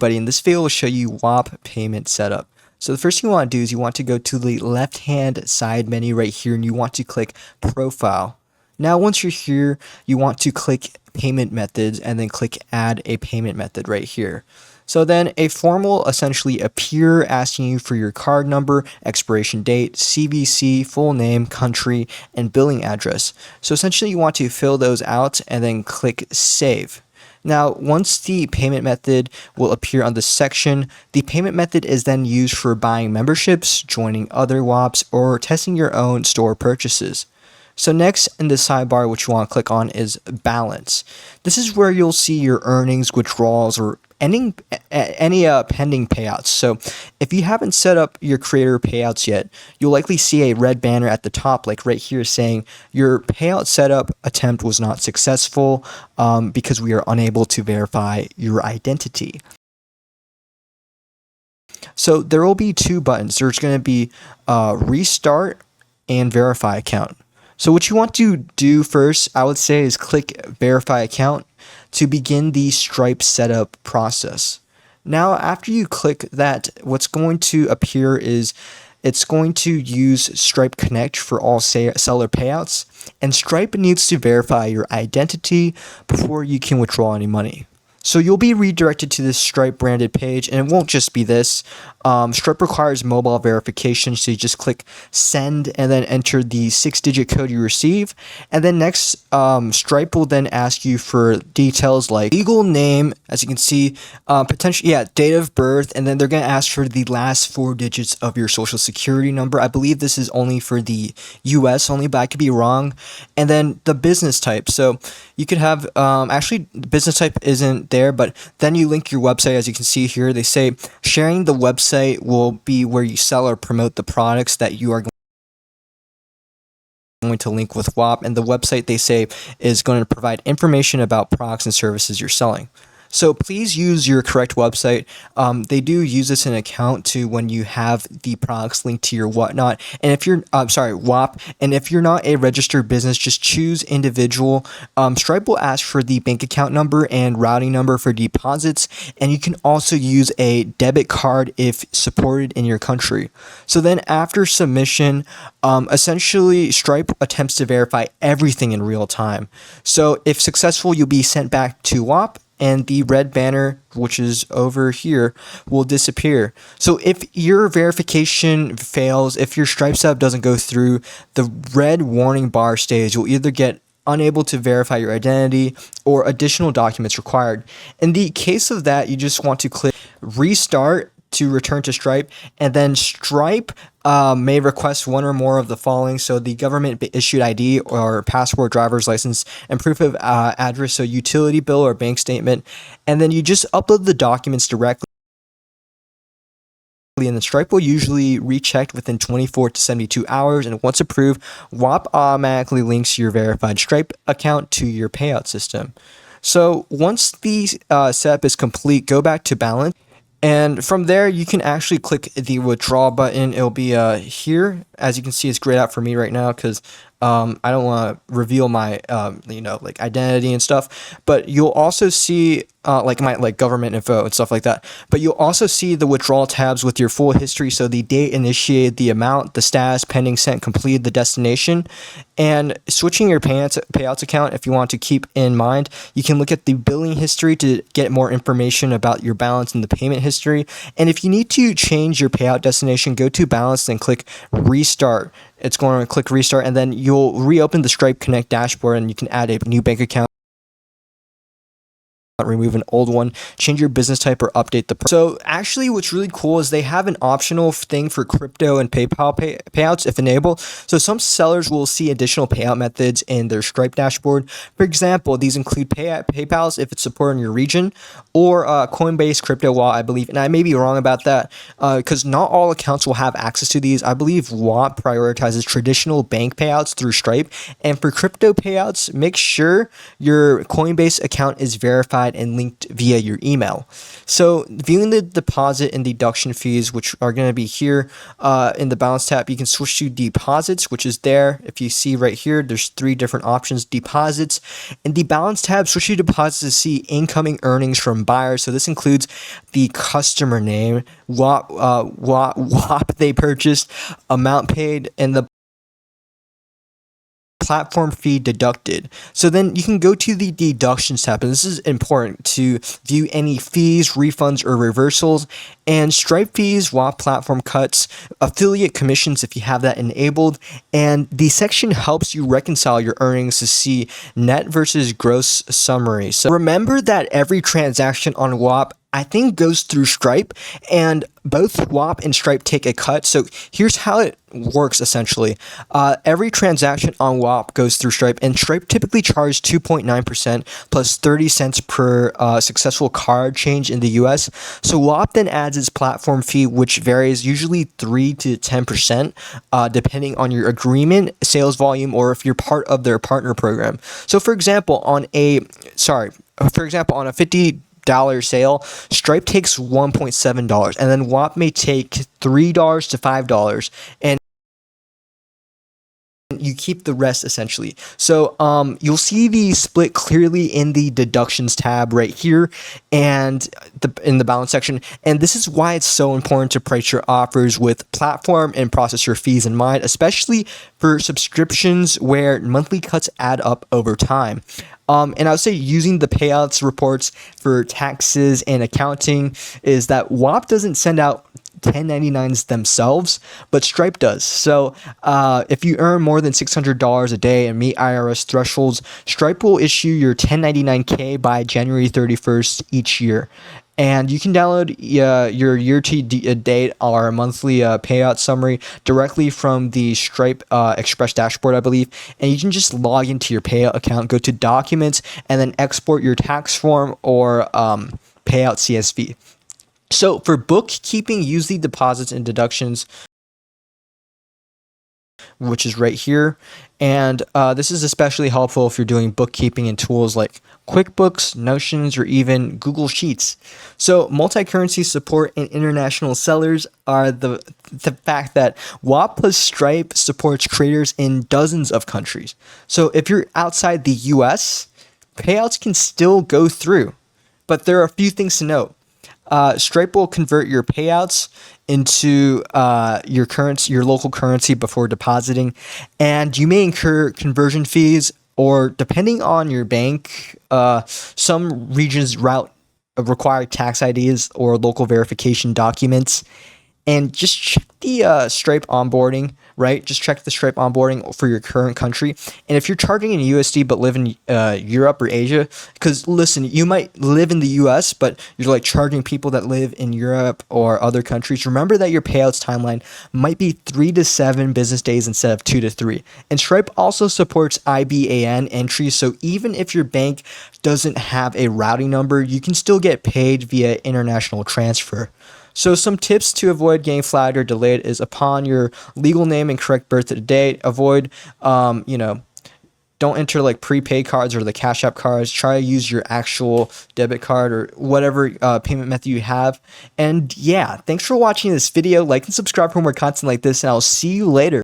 everybody. In this video, we'll show you Whop payment setup. So the first thing you want to do is you want to go to the left-hand side menu right here, and you want to click Profile. Now, once you're here, you want to click Payment Methods and then click Add a Payment Method right here. So then a form will essentially appear asking you for your card number, expiration date, CVC, full name, country, and billing address. So essentially you want to fill those out and then click Save. Now, once the payment method will appear on this section, the payment method is then used for buying memberships, joining other Whops, or testing your own store purchases. So next in the sidebar, what you want to click on is Balance. This is where you'll see your earnings, withdrawals, or any pending payouts. So if you haven't set up your creator payouts yet, you'll likely see a red banner at the top, like right here, saying your payout setup attempt was not successful because we are unable to verify your identity. So there will be two buttons. There's going to be Restart and Verify Account. So what you want to do first, I would say, is click Verify Account to begin the Stripe setup process. Now, after you click that, what's going to appear is it's going to use Stripe Connect for all seller payouts, and Stripe needs to verify your identity before you can withdraw any money. So you'll be redirected to this Stripe branded page, and it won't just be this. Stripe requires mobile verification, so you just click send and then enter the 6-digit code you receive. And then next, Stripe will then ask you for details like legal name, as you can see, date of birth, and then they're going to ask for the last 4 digits of your social security number. I believe this is only for the US only, but I could be wrong. And then the business type. So you could have, actually, the business type isn't there, but then you link your website. As you can see here, they say sharing the website will be where you sell or promote the products that you are going to link with Whop, and the website, they say, is going to provide information about products and services you're selling. So please use your correct website. They do use this in account to when you have the products linked to your whatnot. And if you're, Whop, and if you're not a registered business, just choose individual. Stripe will ask for the bank account number and routing number for deposits. And you can also use a debit card if supported in your country. So then after submission, essentially Stripe attempts to verify everything in real time. So if successful, you'll be sent back to Whop, and the red banner, which is over here, will disappear. So if your verification fails, if your Stripe setup doesn't go through, the red warning bar stays. You'll either get unable to verify your identity or additional documents required. In the case of that, you just want to click Restart to return to Stripe, and then Stripe may request one or more of the following. So the government issued ID or passport, driver's license, and proof of address, so utility bill or bank statement, and then you just upload the documents directly, and the Stripe will usually recheck within 24 to 72 hours, and once approved, Whop automatically links your verified Stripe account to your payout system. So once the setup is complete, go back to Balance. And from there, you can actually click the withdraw button. It'll be here. As you can see, it's grayed out for me right now because I don't want to reveal my, identity and stuff. But you'll also see my government info and stuff like that. But you'll also see the withdrawal tabs with your full history. So the date initiated, the amount, the status, pending, sent, completed, the destination. And switching your payouts account, if you want to keep in mind, you can look at the billing history to get more information about your balance in the payment history. And if you need to change your payout destination, go to Balance and click Restart. It's going to click Restart, and then you'll reopen the Stripe Connect dashboard, and you can add a new bank account, remove an old one, change your business type, or update the. So actually, what's really cool is they have an optional thing for crypto and PayPal payouts if enabled. So some sellers will see additional payout methods in their Stripe dashboard. For example, these include PayPal's if it's supported in your region, or Coinbase crypto wallet, I believe. And I may be wrong about that because not all accounts will have access to these. I believe Whop prioritizes traditional bank payouts through Stripe, and for crypto payouts, make sure your Coinbase account is verified verified and linked via your email. So viewing the deposit and deduction fees, which are going to be here in the balance tab, you can switch to deposits, which is there. If you see right here, there's 3 different options: deposits. In the balance tab, switch to deposits to see incoming earnings from buyers. So this includes the customer name, Whop they purchased, amount paid, and the platform fee deducted. So then you can go to the deductions tab, and this is important to view any fees, refunds, or reversals, and Stripe fees, Whop platform cuts, affiliate commissions if you have that enabled, and the section helps you reconcile your earnings to see net versus gross summary. So remember that every transaction on Whop, I think, goes through Stripe, and both Whop and Stripe take a cut. So here's how it works essentially. Every transaction on Whop goes through Stripe, and Stripe typically charges 2.9% plus 30 cents per successful card change in the US. So Whop then adds its platform fee, which varies usually 3 to 10%, depending on your agreement, sales volume, or if you're part of their partner program. So for example, on a $50 sale, Stripe takes $1.7, and then Whop may take $3 to $5, and you keep the rest essentially. So you'll see the split clearly in the deductions tab right here and in the balance section. And this is why it's so important to price your offers with platform and processor fees in mind, especially for subscriptions where monthly cuts add up over time. And I would say using the payouts reports for taxes and accounting is that Whop doesn't send out 1099s themselves, but Stripe does. So if you earn more than $600 a day and meet IRS thresholds, Stripe will issue your 1099K by January 31st each year. And you can download your year-to-date or monthly payout summary directly from the Stripe Express dashboard, I believe. And you can just log into your payout account, go to Documents, and then export your tax form or payout CSV. So for bookkeeping, use the deposits and deductions, which is right here. And this is especially helpful if you're doing bookkeeping in tools like QuickBooks, Notions, or even Google Sheets. So multi-currency support and international sellers are the fact that Whop plus Stripe supports creators in dozens of countries. So if you're outside the US, payouts can still go through. But there are a few things to note. Stripe will convert your payouts into your local currency before depositing, and you may incur conversion fees, or depending on your bank, some regions require tax IDs or local verification documents. And just check the Stripe onboarding, right? Just check the Stripe onboarding for your current country. And if you're charging in USD but live in Europe or Asia, because listen, you might live in the US, but you're like charging people that live in Europe or other countries, remember that your payouts timeline might be 3 to 7 business days instead of 2 to 3. And Stripe also supports IBAN entries, so even if your bank doesn't have a routing number, you can still get paid via international transfer. So some tips to avoid getting flagged or delayed is upon your legal name and correct birthday date, avoid, don't enter like prepaid cards or the Cash App cards. Try to use your actual debit card or whatever payment method you have. And yeah, thanks for watching this video. Like and subscribe for more content like this, and I'll see you later.